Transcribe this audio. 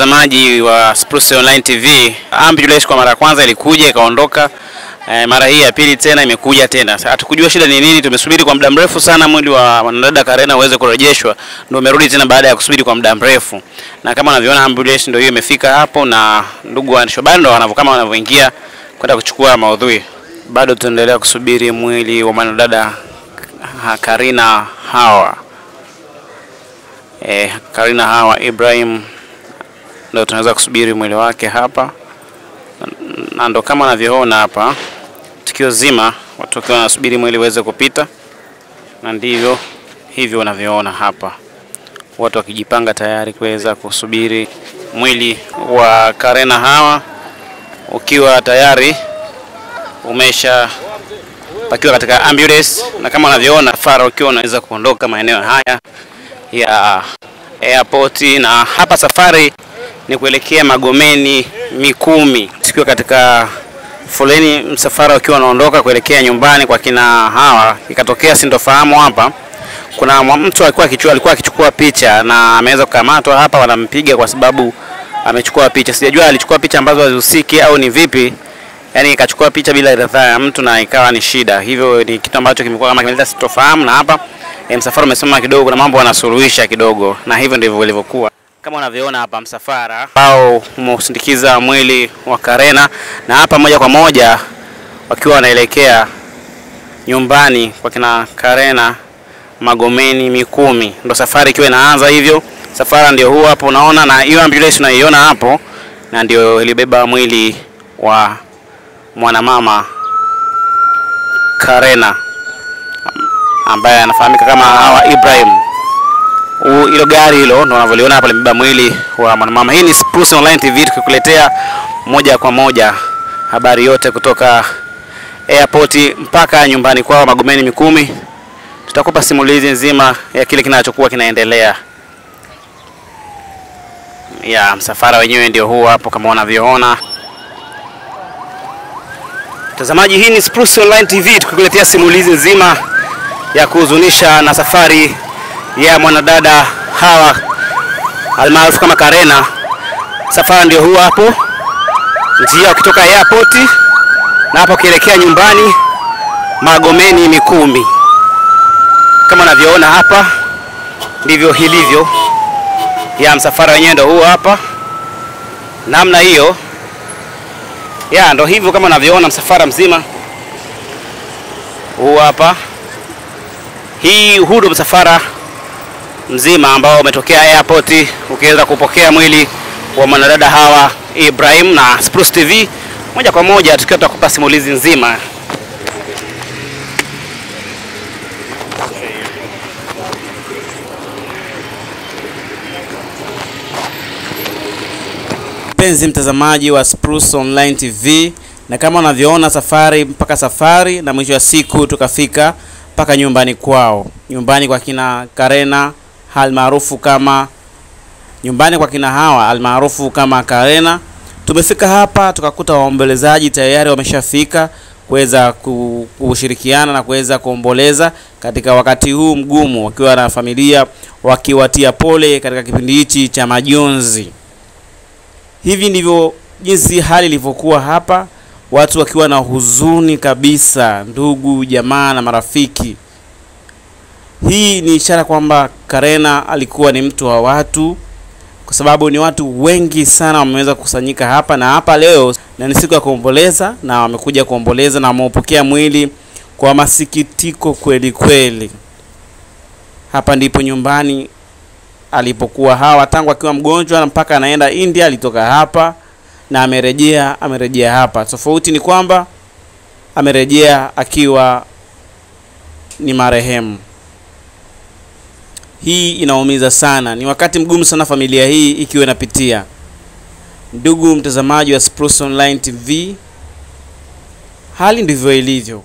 Mtazamaji wa Spruce Online TV, ambulance kwa mara ya kwanza ilikuja ikaondoka. Mara hii ya pili tena imekuja tena. Hatukujua shida ni nini, tumesubiri kwa muda mrefu sana mwili wa mwanadada Karena uweze kurejeshwa. Ndio umerudi tena baada ya kusubiri kwa muda mrefu. Na kama unavyoona ambulance ndio hiyo imefika hapo, na ndugu wa Shobando kama wanavyoingia kwenda kuchukua maudhui. Bado tunaendelea kusubiri mwili wa mwanadada Karena Hawa. Karena Hawa Ibrahim ndio tunaweza kusubiri mwili wake hapa. Na ndo kama unavyoona hapa tukio zima, watu wakiwa wanasubiri mwili uweze kupita, na ndivyo hivyo unavyoona hapa, watu wakijipanga tayari kuweza kusubiri mwili wa Karena Hawa ukiwa tayari umesha pakiwa katika ambulance. Na kama unavyoona Fara ukiwa unaweza kuondoka maeneo haya ya airport, na hapa safari ni kuelekea Magomeni Mikumi. Tukiwa katika foleni msafara ukiwa unaondoka kuelekea nyumbani kwa kina Hawa, ikatokea sintofahamu hapa. Kuna mtu alikuwa akichukua picha na ameweza kukamatwa hapa, wanampiga kwa sababu amechukua picha. Sijajua alichukua picha ambazo hazihusiki au ni vipi. Yaani ikachukua picha bila ridhaa ya mtu na ikawa ni shida. Hivyo ni kitu ambacho kimekuwa kama kimeleta sintofahamu, na hapa msafara umesema kidogo na mambo wanasuluhisha kidogo, na hivyo ndivyo ilivyokuwa. Kama unavyoona hapa msafara ambao umesindikiza mwili wa Karena, na hapa moja kwa moja wakiwa wanaelekea nyumbani kwa kina Karena Magomeni Mikumi. Ndio safari ikiwa inaanza hivyo. Safari ndio huu hapo unaona, na hiyo ambulance unaiona hapo na ndio ilibeba mwili wa mwanamama Karena ambaye anafahamika kama Hawa Ibrahim. Hilo gari hilo ndio unavyoona hapa limebeba mwili wa mwanamama. Hii ni Spruce Online TV tukikuletea moja kwa moja habari yote kutoka airport mpaka nyumbani kwao Magomeni Mikumi. Tutakupa simulizi nzima ya kile kinachokuwa kinaendelea. Ya msafara wenyewe ndio huu hapo kama unavyoona. Mtazamaji, hii ni Spruce Online TV tukikuletea simulizi nzima ya kuhuzunisha na safari ya mwanadada Hawa almaarufu kama Karena. Safari ndio huu hapo, njia ukitoka airport na hapo kielekea nyumbani Magomeni Mikumi. Kama unavyoona hapa ndivyo hilivyo. Ya msafara wenyewe ndio huu hapa namna hiyo. Ya ndio hivyo kama unavyoona msafara mzima huu hapa. Huu ndio msafara mzima ambao umetokea airport ukiweza kupokea mwili wa mwanadada Hawa Ibrahim, na Spruce TV moja kwa moja tukiwa tutakupa simulizi nzima. Mpenzi mtazamaji wa Spruce Online TV, na kama unavyoona safari mpaka safari, na mwisho wa siku tukafika mpaka nyumbani kwao, nyumbani kwa kina Karena almaarufu kama nyumbani kwa kina Hawa almaarufu kama Karena. Tumefika hapa tukakuta waombolezaji tayari wameshafika kuweza kushirikiana na kuweza kuomboleza katika wakati huu mgumu, wakiwa na familia wakiwatia pole katika kipindi hichi cha majonzi. Hivi ndivyo jinsi hali ilivyokuwa hapa, watu wakiwa na huzuni kabisa, ndugu, jamaa na marafiki. Hii ni ishara kwamba Karena alikuwa ni mtu wa watu, kwa sababu ni watu wengi sana wameweza kukusanyika hapa, na hapa leo na ni siku ya kuomboleza, na wamekuja kuomboleza na wameupokea mwili kwa masikitiko kweli kweli. Hapa ndipo nyumbani alipokuwa Hawa tangu akiwa mgonjwa mpaka anaenda India, alitoka hapa na amerejea hapa. Tofauti ni kwamba amerejea akiwa ni marehemu. Hii inaumiza sana, ni wakati mgumu sana familia hii ikiwa inapitia. Ndugu mtazamaji wa Spruce Online TV, hali ndivyo ilivyo.